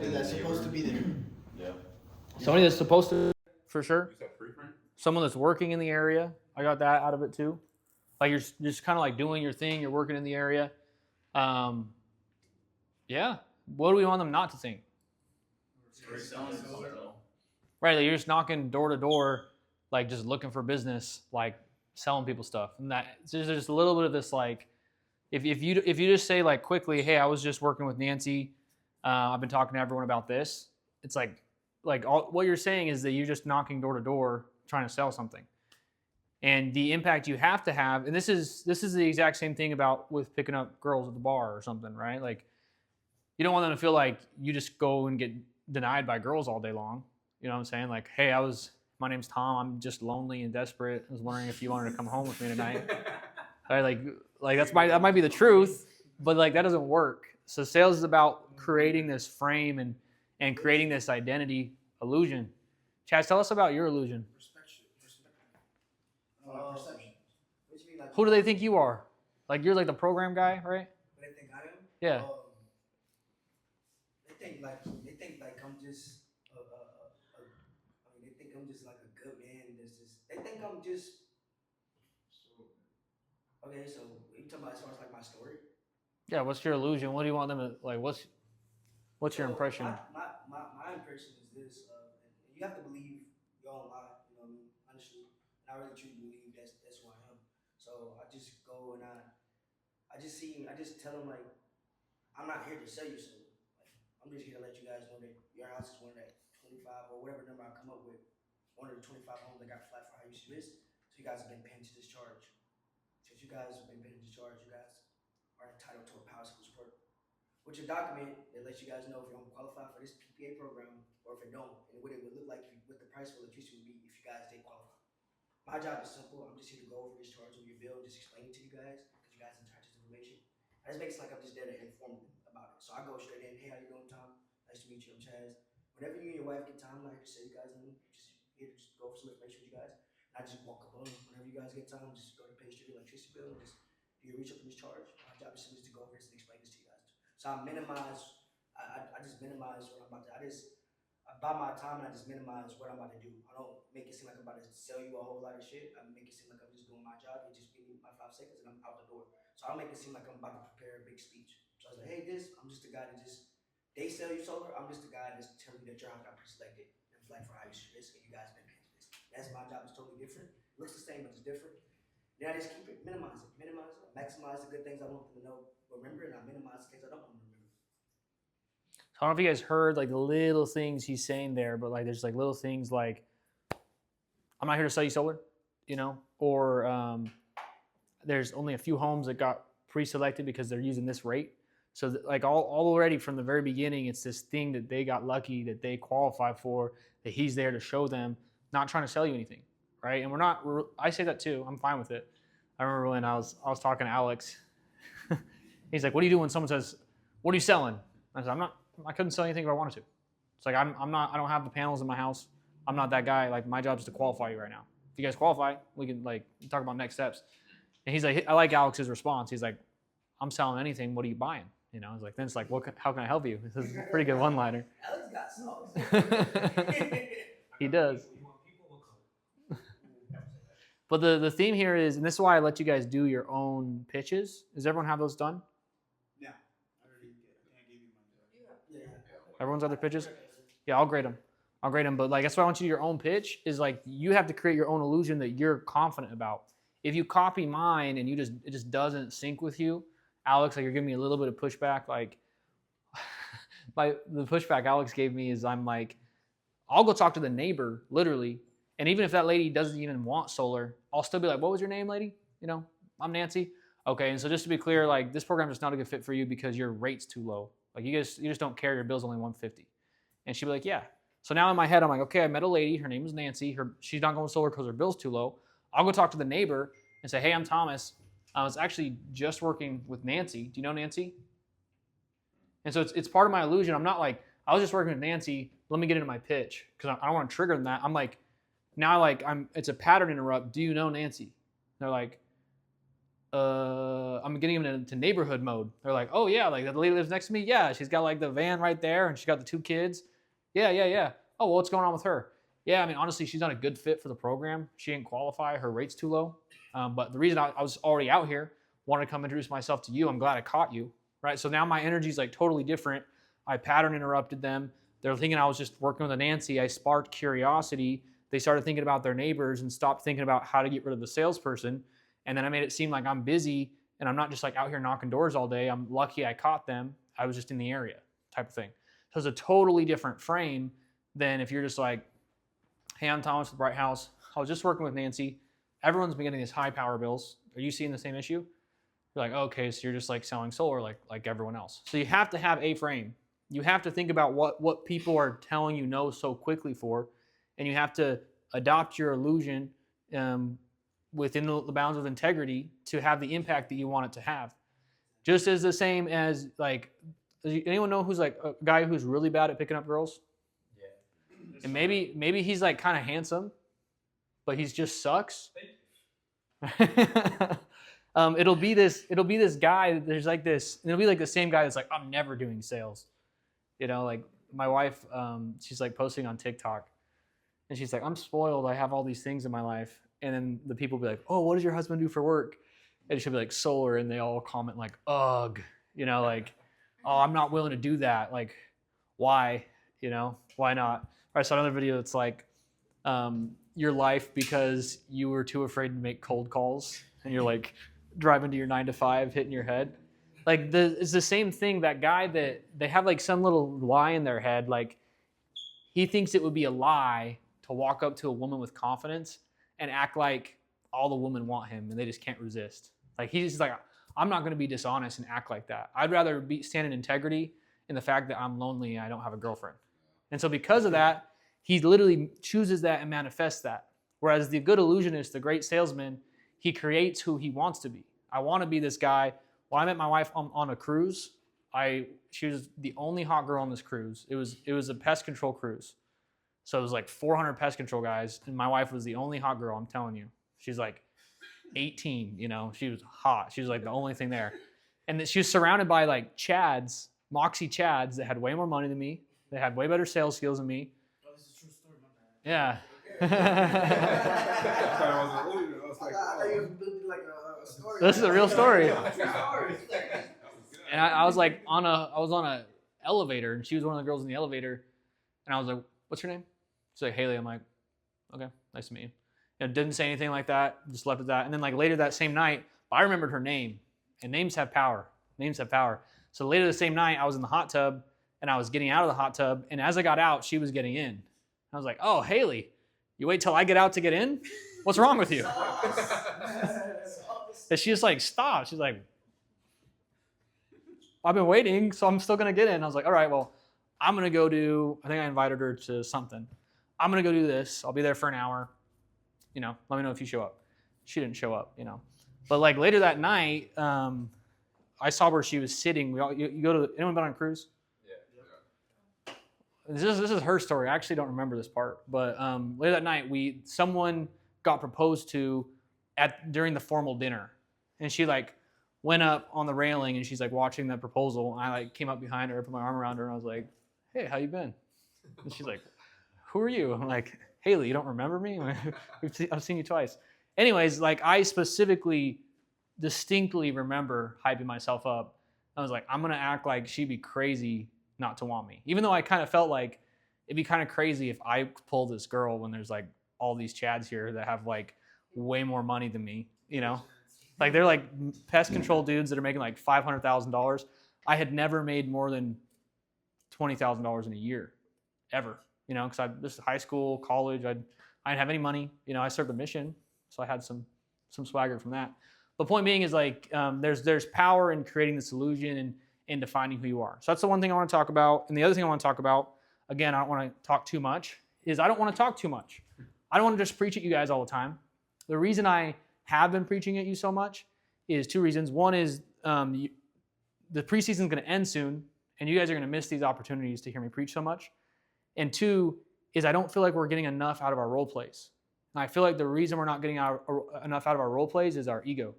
That's supposed to be there. Yeah. Somebody that's supposed to, for sure. Someone that's working in the area. I got that out of it too. Like you're just kind of like doing your thing. You're working in the area. Yeah. What do we want them not to think? Right. Like you're just knocking door to door, like just looking for business, like selling people stuff. And that there's just a little bit of this like, if you just say like quickly, hey, I was just working with Nancy. I've been talking to everyone about this. It's like all, what you're saying is that you're just knocking door to door trying to sell something. And the impact you have to have, and this is the exact same thing about with picking up girls at the bar or something, right? Like you don't want them to feel like you just go and get denied by girls all day long. You know what I'm saying? Like, hey, my name's Tom. I'm just lonely and desperate. I was wondering if you wanted to come home with me tonight. Right? Like that might be the truth, but like that doesn't work. So sales is about creating this frame and creating this identity illusion. Chaz, tell us about your illusion. Perception. What you mean, like, Who do they think you are? Like you're like the program guy, right? What they think I am? Yeah. They think like I'm just. I mean, they think I'm just like a good man. They think I'm just. Okay, so you talking about as far as like my story? Yeah. What's your illusion? What do you want them to like? What's your impression? My impression is this. And you have to believe your own lie. You know what I mean? Honestly, and I really truly believe that's who I am. So I just go and I just tell them like I'm not here to sell you something. Like I'm just here to let you guys know that your house is one of that 25 or whatever number I come up with, one of the 25 homes that got flat for how you should list. So you guys have been paying to this charge. Since you guys have been paying to this charge, you guys are entitled to a power school support, which a document that lets you guys know if you're gonna qualify for this PPA program or if it don't, and what it would look like what the price for electricity would be if you guys did qualify. My job is simple. I'm just here to go over this charge of your bill and just explain it to you guys because you guys entitled to this information. I just make it like I'm just there to inform them about it. So I go straight in. Hey, how you doing, Tom? Nice to meet you. I'm Chaz. Whenever you and your wife get time, like I say, you guys, I'm just here to just go over some information with you guys. And I just walk up on them. Whenever you guys get time, just go to pay straight your electricity bill and just do your reach up for this charge. My job is simply to go over this and explain this to you guys. So I minimize. I just minimize what I'm about to. I buy my time and I just minimize what I'm about to do. I don't make it seem like I'm about to sell you a whole lot of shit. I make it seem like I'm just doing my job. You just give me my 5 seconds and I'm out the door. So I don't make it seem like I'm about to prepare a big speech. So I was like, hey, I'm just the guy that just, they sell you solar. I'm just the guy that's telling you that your house got pre-selected and flat for how you should risk and you guys been paying for this. That's my job. It's totally different. It looks the same, but it's different. Then I just keep it, minimize it, maximize the good things I want them to know, remember, and I minimize the things I don't want them to remember. I don't know if you guys heard like the little things he's saying there, but like there's like little things like I'm not here to sell you solar, you know, or there's only a few homes that got pre-selected because they're using this rate. So like all already from the very beginning, it's this thing that they got lucky that they qualify for, that he's there to show them, not trying to sell you anything, right? And I say that too. I'm fine with it. I remember when I was talking to Alex. He's like, "What do you do when someone says, what are you selling?" I said, I couldn't sell anything if I wanted to. It's like I don't have the panels in my house. I'm not that guy. Like my job is to qualify you right now. If you guys qualify, we can like talk about next steps. And he's like, I like Alex's response. He's like, I'm selling anything. What are you buying? You know, I was like, then it's like, how can I help you? This is a pretty good one-liner. Alex got sauce. He does. But the theme here is, and this is why I let you guys do your own pitches. Does everyone have those done? Yeah. I can't give you mine. Yeah. Everyone's other pitches? Yeah, I'll grade them. But like that's why I want you to do your own pitch. Is like you have to create your own illusion that you're confident about. If you copy mine and it just doesn't sync with you, Alex, like you're giving me a little bit of pushback. Like the pushback Alex gave me is I'm like, I'll go talk to the neighbor, literally. And even if that lady doesn't even want solar, I'll still be like, what was your name, lady? You know, I'm Nancy. Okay, and so just to be clear, like this program is not a good fit for you because your rate's too low. Like you just don't care, your bill's only $150. And she'd be like, yeah. So now in my head, I'm like, okay, I met a lady, her name is Nancy. She's not going solar because her bill's too low. I'll go talk to the neighbor and say, hey, I'm Thomas. I was actually just working with Nancy. Do you know Nancy? And so it's part of my illusion. I'm not like, I was just working with Nancy. Let me get into my pitch because I don't want to trigger them that. I'm like, now like it's a pattern interrupt. Do you know Nancy? They're like, I'm getting them into neighborhood mode. They're like, oh yeah, like the lady lives next to me. Yeah, she's got like the van right there, and she's got the 2 kids. Yeah. Oh, well, what's going on with her? Yeah, I mean, honestly, she's not a good fit for the program. She didn't qualify. Her rate's too low. But the reason I was already out here, wanted to come introduce myself to you. I'm glad I caught you, right? So now my energy's like totally different. I pattern interrupted them. They're thinking I was just working with a Nancy. I sparked curiosity. They started thinking about their neighbors and stopped thinking about how to get rid of the salesperson. And then I made it seem like I'm busy and I'm not just like out here knocking doors all day. I'm lucky I caught them. I was just in the area type of thing. So it's a totally different frame than if you're just like, hey, I'm Thomas with Bright House. I was just working with Nancy. Everyone's been getting these high power bills. Are you seeing the same issue? You're like, okay, so you're just like selling solar like everyone else. So you have to have a frame. You have to think about what people are telling you no so quickly for, and you have to adopt your illusion within the bounds of integrity to have the impact that you want it to have. Just as the same as like, anyone know who's like a guy who's really bad at picking up girls? Yeah. And maybe he's like kind of handsome, but he's just sucks. It'll be this guy. There's like this. It'll be like the same guy that's like, I'm never doing sales. You know, like my wife, she's like posting on TikTok, and she's like, I'm spoiled. I have all these things in my life. And then the people will be like, oh, what does your husband do for work? And she'll be like, solar. And they all comment like, ugh, you know, like, oh, I'm not willing to do that. Like, why? You know, why not? I saw another video that's like, your life because you were too afraid to make cold calls, and you're like driving to your 9 to 5, hitting your head. Like it's the same thing. That guy that they have like some little lie in their head. Like he thinks it would be a lie to walk up to a woman with confidence and act like all the women want him and they just can't resist. Like he's just like, I'm not going to be dishonest and act like that. I'd rather stand in integrity in the fact that I'm lonely and I don't have a girlfriend. And so because of that, he literally chooses that and manifests that. Whereas the good illusionist, the great salesman, he creates who he wants to be. I want to be this guy. When I met my wife on a cruise, she was the only hot girl on this cruise. It was a pest control cruise. So it was like 400 pest control guys, and my wife was the only hot girl, I'm telling you. She's like 18, you know, she was hot. She was like the only thing there. And she was surrounded by like Chads, Moxie Chads that had way more money than me. They had way better sales skills than me. Oh, this is a true story, my bad. Yeah. This is a real story. And I was like I was on a elevator, and she was one of the girls in the elevator, and I was like, what's your name? She's like, Haley. I'm like, okay, nice to meet you. And didn't say anything like that, just left at that. And then like later that same night, I remembered her name, and names have power. Names have power. So later the same night, I was in the hot tub, and I was getting out of the hot tub, and as I got out, she was getting in. I was like, oh, Haley, you wait till I get out to get in? What's wrong with you? And she just like stopped. She's like, I've been waiting, so I'm still going to get in. I was like, all right, well, I'm going to go do, I think I invited her to something. I'm going to go do this. I'll be there for an hour. You know, let me know if you show up. She didn't show up, you know. But like later that night, I saw where she was sitting. You go to, anyone been on a cruise? Yeah. This is her story. I actually don't remember this part. But later that night, someone got proposed to during the formal dinner. And she like went up on the railing, and she's like watching the proposal. And I like came up behind her, put my arm around her, and I was like, hey, how you been? And she's like, who are you? I'm like, Haley, you don't remember me? I've seen you twice. Anyways, like I specifically, distinctly remember hyping myself up. I was like, I'm going to act like she'd be crazy not to want me. Even though I kind of felt like it'd be kind of crazy if I pulled this girl when there's like all these Chads here that have like way more money than me, you know? Like they're like pest control dudes that are making like $500,000. I had never made more than $20,000 in a year, ever. You know, because this is high school, college. I didn't have any money. You know, I served a mission, so I had some swagger from that. The point being is like there's power in creating this illusion and in defining who you are. So that's the one thing I want to talk about. And the other thing I want to talk about, again, I don't want to talk too much, is I don't want to talk too much. I don't want to just preach at you guys all the time. The reason I have been preaching at you so much is 2 reasons. One is the preseason is going to end soon, and you guys are going to miss these opportunities to hear me preach so much. And 2 is I don't feel like we're getting enough out of our role plays. And I feel like the reason we're not getting enough out of our role plays is our ego.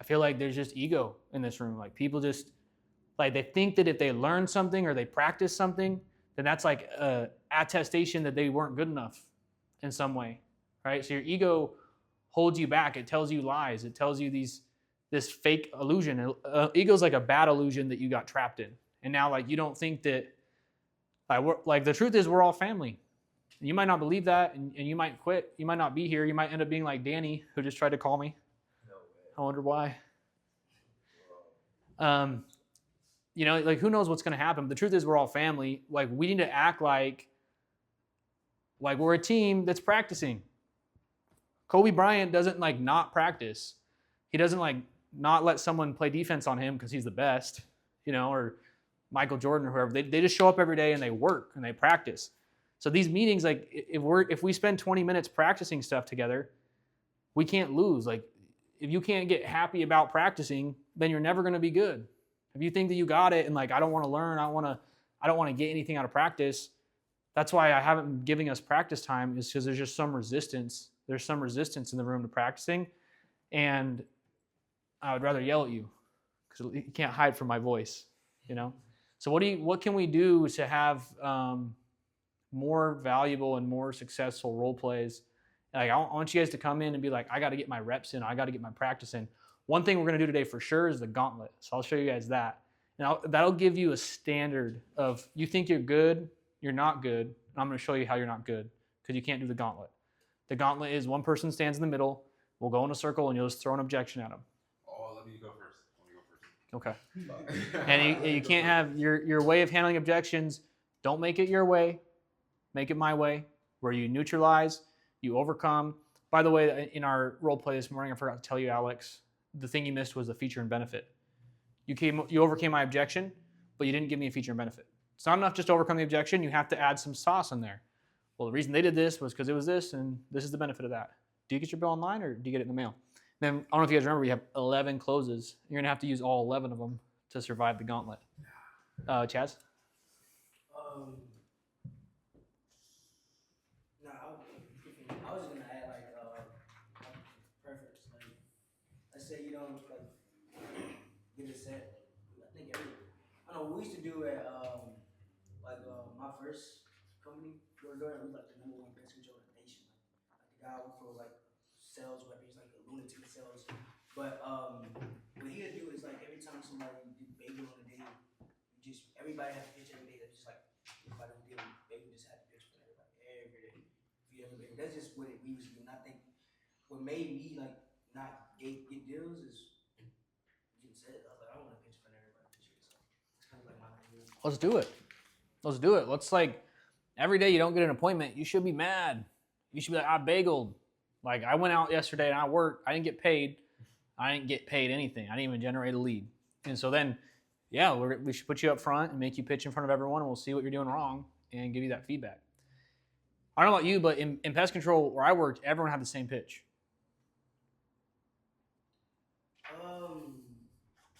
I feel like there's just ego in this room. Like people just like they think that if they learn something or they practice something, then that's like a attestation that they weren't good enough in some way, right? So your ego holds you back. It tells you lies. It tells you this fake illusion. Ego's like a bad illusion that you got trapped in, and now like you don't think that like the truth is we're all family. You might not believe that, and you might quit. You might not be here. You might end up being like Danny, who just tried to call me. No way. I wonder why. You know, like who knows what's going to happen? But the truth is, we're all family. Like we need to act like we're a team that's practicing. Kobe Bryant doesn't like not practice. He doesn't like not let someone play defense on him because he's the best, you know, or Michael Jordan or whoever. They just show up every day and they work and they practice. So these meetings, like if we spend 20 minutes practicing stuff together, we can't lose. Like if you can't get happy about practicing, then you're never going to be good. If you think that you got it and like I don't want to learn, I don't want to get anything out of practice. That's why I haven't been giving us practice time, is because there's just some resistance. There's some resistance in the room to practicing, and I would rather yell at you because you can't hide from my voice, you know. So what can we do to have more valuable and more successful role plays? Like I want you guys to come in and be like, I got to get my reps in. I got to get my practice in. One thing we're going to do today for sure is the gauntlet. So I'll show you guys that. And that'll give you a standard of you think you're good, you're not good. And I'm going to show you how you're not good because you can't do the gauntlet. The gauntlet is one person stands in the middle. We'll go in a circle and you'll just throw an objection at them. Oh, let me go first. Okay. And you can't have your way of handling objections. Don't make it your way. Make it my way, where you neutralize, you overcome. By the way, in our role play this morning, I forgot to tell you, Alex, the thing you missed was the feature and benefit. You overcame my objection, but you didn't give me a feature and benefit. It's not enough just to overcome the objection. You have to add some sauce in there. Well, the reason they did this was because it was this, and this is the benefit of that. Do you get your bill online, or do you get it in the mail? Then, I don't know if you guys remember, we have 11 closes. You're going to have to use all 11 of them to survive the gauntlet. Chaz? I was gonna add like preference. Like, let's say you don't like get a set. I think I don't know. We used to do at my first company, Jordan, was like the #1 pest control in the nation. Like the guy for like sales rep, he's like a lunatic sales. But what he would do is like every time somebody did bagel on a day, everybody had to pitch every day. That's just like everybody who did bagel just had to pitch for everybody every day. That's just what we was doing. I think what made me like not get deals is getting said. I was like, I don't want to pitch for everybody this year, so it's kind of like my thing. Let's do it. Let's like every day you don't get an appointment, you should be mad. You should be like, I bageled. Like I went out yesterday and I worked. I didn't get paid. I didn't get paid anything. I didn't even generate a lead. And so then, yeah, we should put you up front and make you pitch in front of everyone, and we'll see what you're doing wrong and give you that feedback. I don't know about you, but in pest control where I worked, everyone had the same pitch.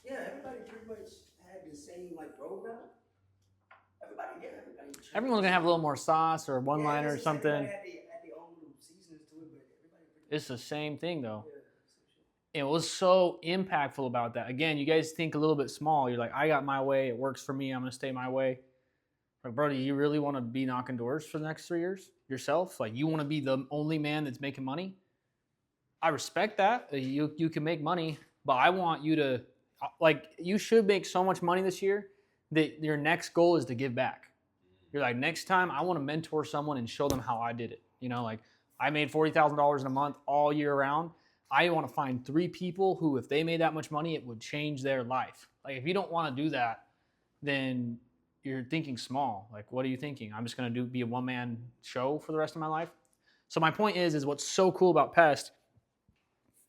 Yeah, everybody pretty much had the same like program. Everybody. Everyone's gonna have a little more sauce or one liner or something. Everybody had their own seasons to it, but everybody. It's the same thing though. Yeah. It was so impactful about that. Again, you guys think a little bit small. You're like, I got my way. It works for me. I'm gonna stay my way. Like, bro, do you really want to be knocking doors for the next 3 years yourself? Like, you want to be the only man that's making money? I respect that. You can make money, but I want you to, like, you should make so much money this year that your next goal is to give back. You're like, next time I want to mentor someone and show them how I did it. You know, like I made $40,000 in a month all year round. I want to find 3 people who, if they made that much money, it would change their life. Like, if you don't want to do that, then you're thinking small. Like, what are you thinking? I'm just going to be a one-man show for the rest of my life? So my point is what's so cool about Pest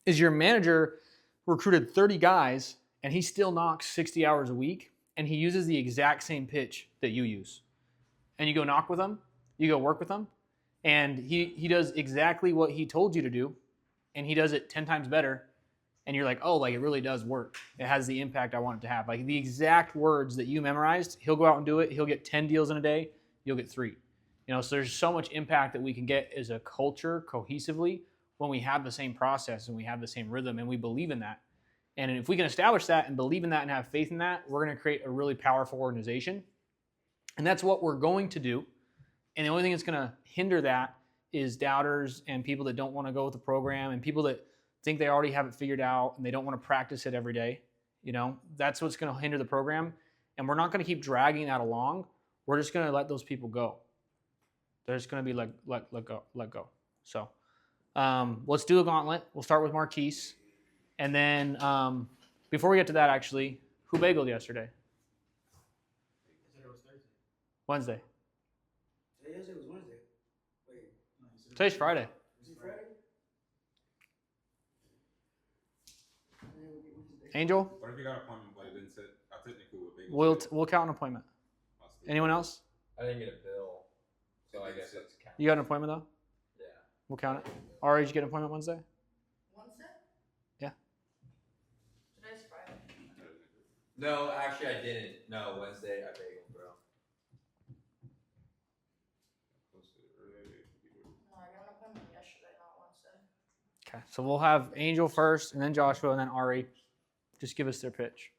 is your manager recruited 30 guys and he still knocks 60 hours a week and he uses the exact same pitch that you use. And you go knock with him, you go work with him, and he does exactly what he told you to do, and he does it 10 times better. And you're like, oh, like it really does work. It has the impact I want it to have. Like the exact words that you memorized, he'll go out and do it. He'll get 10 deals in a day. You'll get 3. You know, so there's so much impact that we can get as a culture cohesively when we have the same process and we have the same rhythm and we believe in that. And if we can establish that and believe in that and have faith in that, we're going to create a really powerful organization. And that's what we're going to do. And the only thing that's going to hinder that is doubters and people that don't want to go with the program and people that think they already have it figured out and they don't want to practice it every day. You know, that's what's going to hinder the program. And we're not going to keep dragging that along. We're just going to let those people go. They're just going to be let go. So let's do a gauntlet. We'll start with Marquise. And then before we get to that, actually, who bageled yesterday? I said it was Thursday. Wednesday. Yesterday was Wednesday. Wait, No, you said Today's Friday. was it Friday? Angel, What if you got an appointment but it didn't sit? Technically with bagels. we'll count an appointment. Anyone else? I didn't get a bill, so I guess that's count. You got an appointment though? Yeah. We'll count it. Ari, did you get an appointment Wednesday? Wednesday? Yeah. Today's Friday. No, actually I didn't. No, Wednesday I bageled, bro. No, I got an appointment yesterday, not Wednesday. Okay. So we'll have Angel first, and then Joshua, and then Ari. Just give us their pitch.